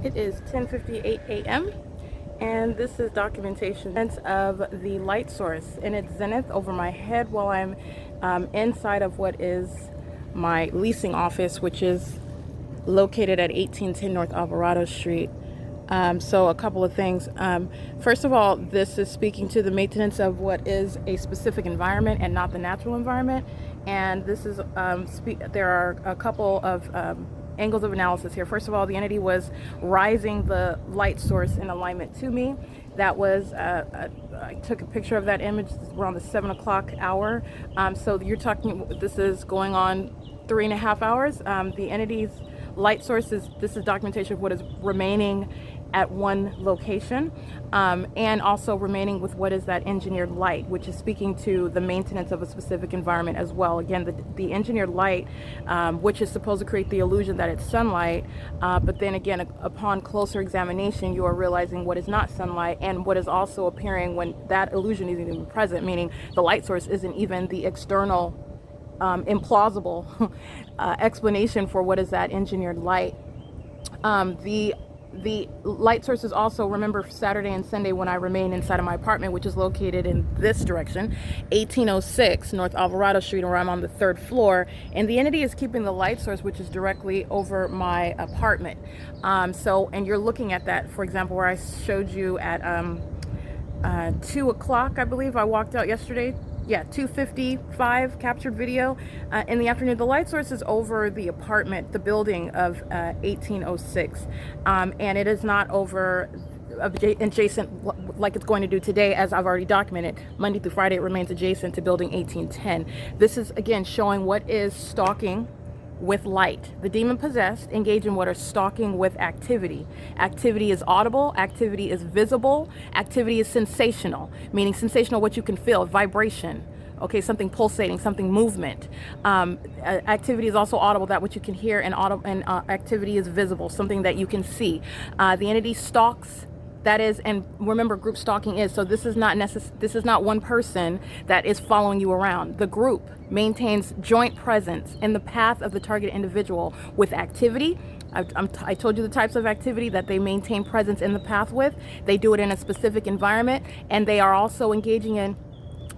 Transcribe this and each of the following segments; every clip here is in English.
It is 10:58 a.m. and this is documentation of the light source in its zenith over my head while I'm inside of what is my leasing office, which is located at 1810 North Alvarado Street. So a couple of things. First of all, this is speaking to the maintenance of what is a specific environment and not the natural environment. And this is, there are a couple of angles of analysis here. First of all, the entity was rising the light source in alignment to me. That was, I took a picture of that image around the 7 o'clock hour. So you're talking, this is going on 3.5 hours. The entity's light source is, this is documentation of what is remaining at one location, and also remaining with what is that engineered light, which is speaking to the maintenance of a specific environment as well. Again, the engineered light, which is supposed to create the illusion that it's sunlight, but then again, upon closer examination, you are realizing what is not sunlight and what is also appearing when that illusion isn't even present, meaning the light source isn't even the external implausible explanation for what is that engineered light. The light source is also, remember Saturday and Sunday when I remain inside of my apartment, which is located in this direction, 1806 North Alvarado Street, where I'm on the 3rd floor, and the entity is keeping the light source, which is directly over my apartment. And you're looking at that, for example, where I showed you at 2 o'clock, I believe I walked out yesterday. Yeah, 2:55 captured video in the afternoon. The light source is over the apartment, the building of 1806, and it is not over adjacent like it's going to do today, as I've already documented. Monday through Friday, it remains adjacent to building 1810. This is again showing what is stalking with light. The demon possessed engage in what are stalking with activity. Activity is audible, activity is visible, activity is sensational, meaning sensational what you can feel, vibration, okay, something pulsating, something movement. Activity is also audible, that what you can hear, and activity is visible, something that you can see. The entity stalks. That is, and remember, group stalking is, so this is not one person that is following you around. The group maintains joint presence in the path of the target individual with activity. I told you the types of activity that they maintain presence in the path with. They do it in a specific environment, and they are also engaging in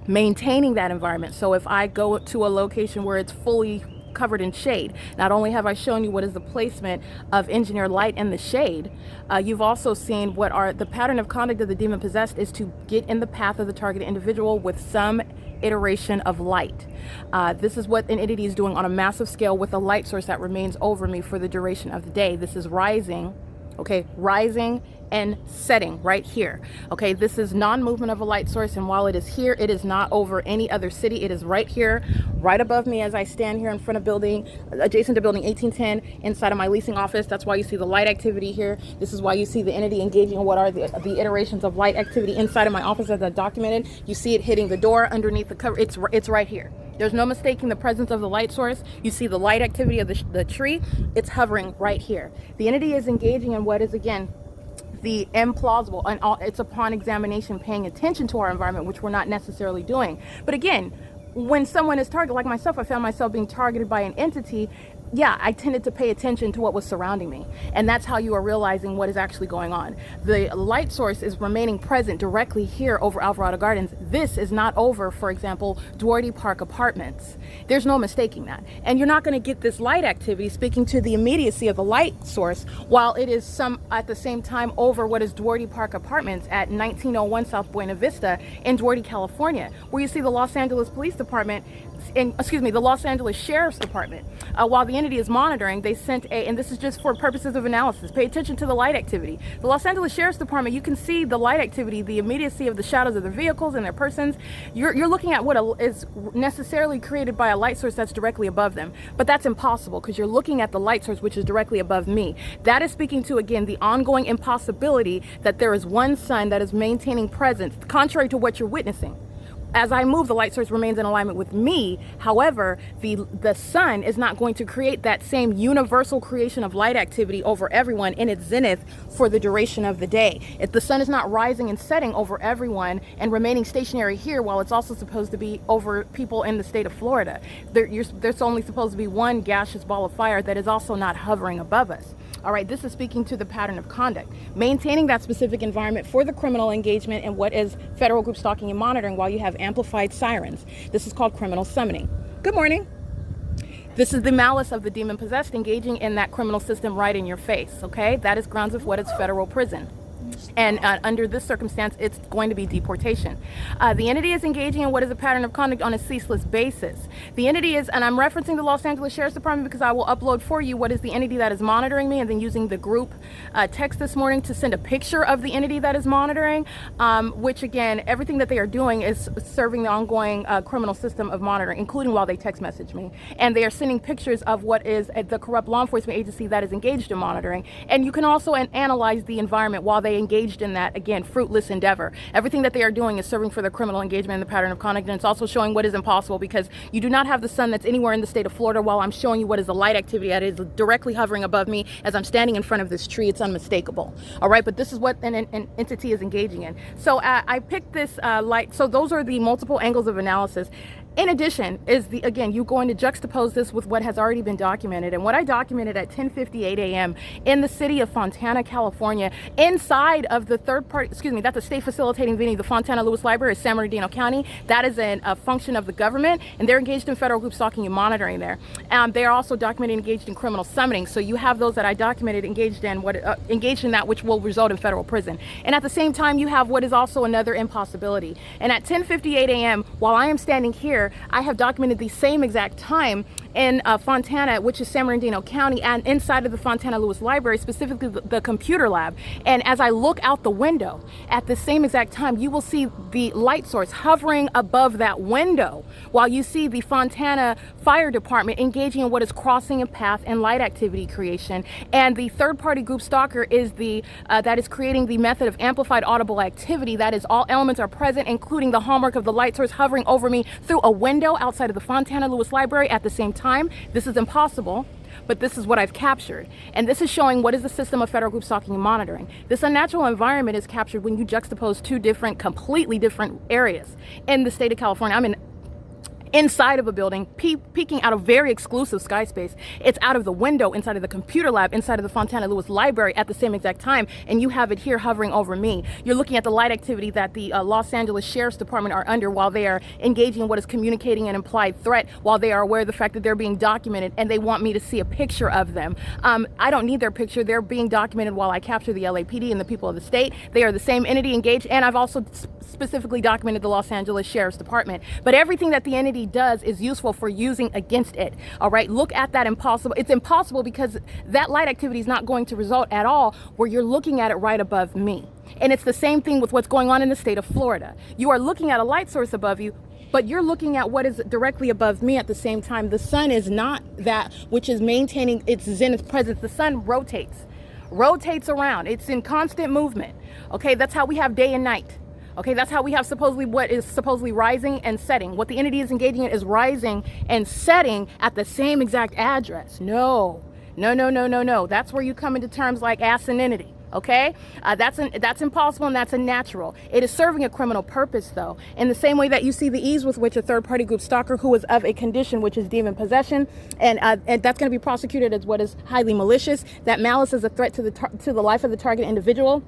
maintaining that environment. So if I go to a location where it's fully covered in shade, not only have I shown you what is the placement of engineered light in the shade, you've also seen what are the pattern of conduct of the demon possessed is to get in the path of the targeted individual with some iteration of light. This is what an entity is doing on a massive scale with a light source that remains over me for the duration of the day. This is rising, okay, rising and setting right here. Okay, this is non-movement of a light source, and while it is here, it is not over any other city. It is right here, right above me as I stand here in front of building, adjacent to building 1810, inside of my leasing office. That's why you see the light activity here. This is why you see the entity engaging in what are the iterations of light activity inside of my office as I documented. You see it hitting the door underneath the cover. It's right here. There's no mistaking the presence of the light source. You see the light activity of the tree. It's hovering right here. The entity is engaging in what is, again, the implausible, and it's upon examination paying attention to our environment, which we're not necessarily doing. But again, when someone is targeted, like myself, I found myself being targeted by an entity. Yeah, I tended to pay attention to what was surrounding me. And that's how you are realizing what is actually going on. The light source is remaining present directly here over Alvarado Gardens. This is not over, for example, Duarte Park Apartments. There's no mistaking that. And you're not going to get this light activity speaking to the immediacy of the light source while it is at the same time over what is Duarte Park Apartments at 1901 South Buena Vista in Duarte, California, where you see the Los Angeles Police Department, the Los Angeles Sheriff's Department. While the entity is monitoring, they sent and this is just for purposes of analysis, pay attention to the light activity. The Los Angeles Sheriff's Department, you can see the light activity, the immediacy of the shadows of their vehicles and their persons. You're looking at what is necessarily created by a light source that's directly above them. But that's impossible because you're looking at the light source which is directly above me. That is speaking to, again, the ongoing impossibility that there is one sun that is maintaining presence, contrary to what you're witnessing. as I move, the light source remains in alignment with me. However, the sun is not going to create that same universal creation of light activity over everyone in its zenith for the duration of the day. If the sun is not rising and setting over everyone and remaining stationary here, while it's also supposed to be over people in the state of Florida, there's only supposed to be one gaseous ball of fire that is also not hovering above us. All right, this is speaking to the pattern of conduct, maintaining that specific environment for the criminal engagement and what is federal group stalking and monitoring while you have amplified sirens. This is called criminal summoning. Good morning. This is the malice of the demon possessed engaging in that criminal system right in your face, okay? That is grounds of what is federal prison. And under this circumstance, it's going to be deportation. The entity is engaging in what is a pattern of conduct on a ceaseless basis. The entity is, and I'm referencing the Los Angeles Sheriff's Department because I will upload for you what is the entity that is monitoring me, and then using the group text this morning to send a picture of the entity that is monitoring, which again, everything that they are doing is serving the ongoing criminal system of monitoring, including while they text message me. And they are sending pictures of what is the corrupt law enforcement agency that is engaged in monitoring. And you can also analyze the environment while they engaged in that, again, fruitless endeavor. Everything that they are doing is serving for their criminal engagement in the pattern of conduct, and it's also showing what is impossible because you do not have the sun that's anywhere in the state of Florida while I'm showing you what is the light activity that is directly hovering above me as I'm standing in front of this tree. It's unmistakable. All right, but this is what an entity is engaging in. So I picked this light. So those are the multiple angles of analysis. In addition, again, you're going to juxtapose this with what has already been documented. And what I documented at 10:58 a.m. in the city of Fontana, California, inside of the that's a state facilitating venue. The Fontana Lewis Library is San Bernardino County. That is a function of the government, and they're engaged in federal group stalking and monitoring there. They are also documented engaged in criminal summoning. So you have those that I documented engaged in that which will result in federal prison. And at the same time, you have what is also another impossibility. And at 10:58 a.m., while I am standing here, I have documented the same exact time in Fontana, which is San Bernardino County, and inside of the Fontana Lewis Library, specifically the computer lab. And as I look out the window at the same exact time, you will see the light source hovering above that window, while you see the Fontana Fire Department engaging in what is crossing a path and light activity creation. And the third-party group stalker is that is creating the method of amplified audible activity. That is, all elements are present, including the hallmark of the light source hovering over me through a window outside of the Fontana Lewis Library at the same time. This is impossible, but this is what I've captured. And this is showing what is the system of federal group stalking and monitoring. This unnatural environment is captured when you juxtapose two completely different areas in the state of California. I'm inside of a building, peeking out of very exclusive sky space. It's out of the window inside of the computer lab, inside of the Fontana Lewis Library at the same exact time, and you have it here hovering over me. You're looking at the light activity that the Los Angeles Sheriff's Department are under while they are engaging in what is communicating an implied threat, while they are aware of the fact that they're being documented, and they want me to see a picture of them. I don't need their picture. They're being documented while I capture the LAPD and the people of the state. They are the same entity engaged, and I've also specifically documented the Los Angeles Sheriff's Department. But everything that the entity does is useful for using against it. All right, look at that impossible. It's impossible because that light activity is not going to result at all where you're looking at it right above me. And it's the same thing with what's going on in the state of Florida. You are looking at a light source above you, but you're looking at what is directly above me at the same time. The sun is not that which is maintaining its zenith presence. The sun rotates around. It's in constant movement. Okay, that's how we have day and night. Okay, that's how we have what is supposedly rising and setting. What the entity is engaging in is rising and setting at the same exact address. No. That's where you come into terms like asininity. Okay, that's impossible and that's unnatural. It is serving a criminal purpose, though, in the same way that you see the ease with which a third-party group stalker who is of a condition which is demon possession, and that's going to be prosecuted as what is highly malicious. That malice is a threat to the life of the target individual.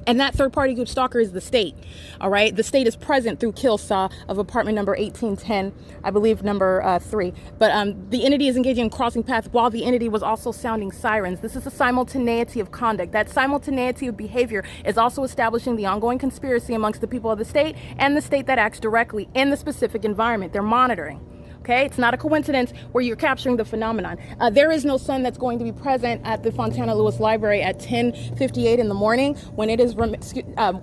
And that third-party group stalker is the state, all right? The state is present through kill saw of apartment number 1810, I believe number 3. But the entity is engaging in crossing paths while the entity was also sounding sirens. This is a simultaneity of conduct. That simultaneity of behavior is also establishing the ongoing conspiracy amongst the people of the state and the state that acts directly in the specific environment. They're monitoring. Okay, it's not a coincidence where you're capturing the phenomenon. There is no sun that's going to be present at the Fontana Lewis Library at 10:58 in the morning when it is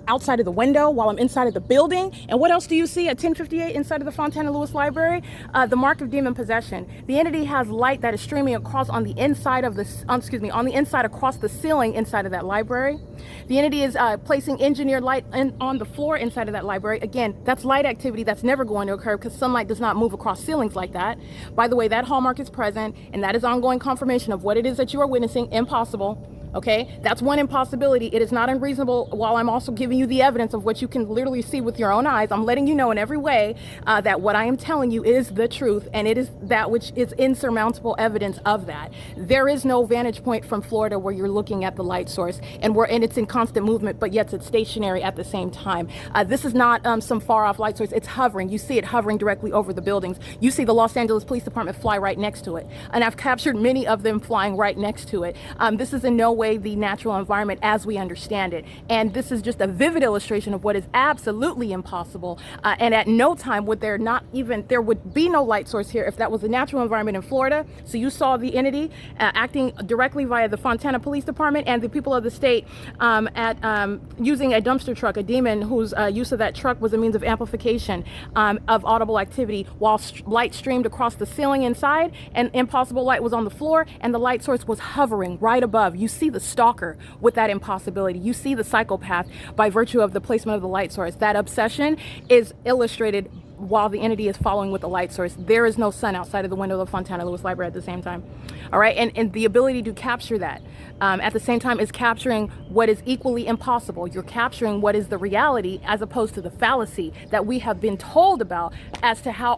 outside of the window while I'm inside of the building. And what else do you see at 10:58 inside of the Fontana Lewis Library? The mark of demon possession. The entity has light that is streaming across on the inside of the, on the inside across the ceiling inside of that library. The entity is placing engineered light on the floor inside of that library. Again, that's light activity that's never going to occur because sunlight does not move across ceilings like that. By the way, that hallmark is present, and that is ongoing confirmation of what it is that you are witnessing. Impossible. Okay, that's one impossibility. It is not unreasonable, while I'm also giving you the evidence of what you can literally see with your own eyes. I'm letting you know in every way that what I am telling you is the truth, and it is that which is insurmountable evidence of that. There is no vantage point from Florida where you're looking at the light source and it's in constant movement, but yet it's stationary at the same time. This is not some far off light source. It's hovering. You see it hovering directly over the buildings. You see the Los Angeles Police Department fly right next to it, and I've captured many of them flying right next to it. This is in no way the natural environment as we understand it, and this is just a vivid illustration of what is absolutely impossible. And at no time would there would be no light source here if that was the natural environment in Florida. So you saw the entity acting directly via the Fontana Police Department and the people of the state using a dumpster truck, a demon whose use of that truck was a means of amplification of audible activity, while light streamed across the ceiling inside, and impossible light was on the floor, and the light source was hovering right above. You see the stalker with that impossibility. You see the psychopath by virtue of the placement of the light source. That obsession is illustrated while the entity is following with the light source. There is no sun outside of the window of the Fontana Lewis Library at the same time. All right, and the ability to capture that at the same time is capturing what is equally impossible. You're capturing what is the reality as opposed to the fallacy that we have been told about as to how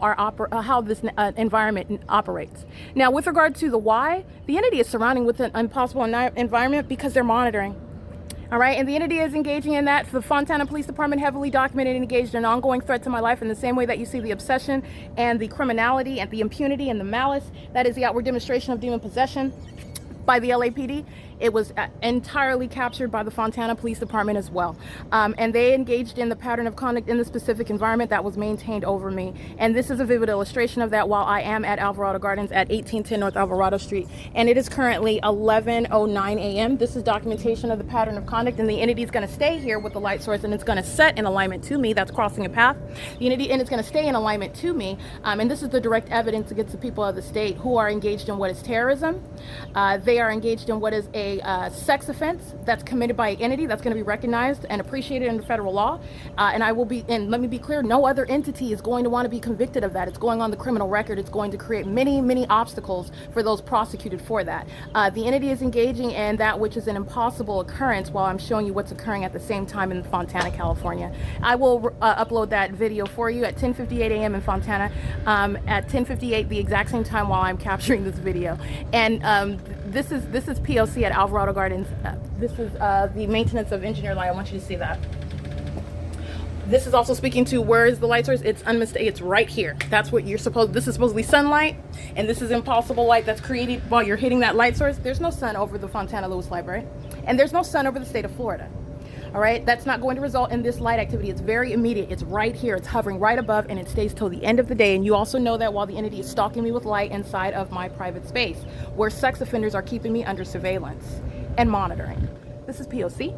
how this environment operates. Now, with regard to the why, the entity is surrounding with an impossible environment because they're monitoring. All right, and the entity is engaging in that. The Fontana Police Department heavily documented and engaged in an ongoing threat to my life in the same way that you see the obsession and the criminality and the impunity and the malice. That is the outward demonstration of demon possession by the LAPD. It was entirely captured by the Fontana Police Department as well. And they engaged in the pattern of conduct in the specific environment that was maintained over me. And this is a vivid illustration of that while I am at Alvarado Gardens at 1810 North Alvarado Street. And it is currently 11:09 a.m. This is documentation of the pattern of conduct, and the entity is going to stay here with the light source, and it's going to set in alignment to me. That's crossing a path. The entity, and it's going to stay in alignment to me. And this is the direct evidence against the people of the state who are engaged in what is terrorism. They are engaged in what is a sex offense that's committed by an entity that's going to be recognized and appreciated under federal law. And let me be clear, no other entity is going to want to be convicted of that. It's going on the criminal record. It's going to create many, many obstacles for those prosecuted for that. The entity is engaging in that which is an impossible occurrence while I'm showing you what's occurring at the same time in Fontana, California. I will upload that video for you at 10:58 a.m. in Fontana, at 10:58, the exact same time while I'm capturing this video. And this is P.O.C. at Alvarado Gardens. This is the maintenance of engineered light. I want you to see that. This is also speaking to where is the light source. It's unmistakable. It's right here. That's what you're supposed. This is supposedly sunlight, and this is impossible light that's created while you're hitting that light source. There's no sun over the Fontana Lewis Library, and there's no sun over the state of Florida. All right, that's not going to result in this light activity. It's very immediate. It's right here. It's hovering right above, and it stays till the end of the day. And you also know that while the entity is stalking me with light inside of my private space, where sex offenders are keeping me under surveillance and monitoring. This is P.O.C.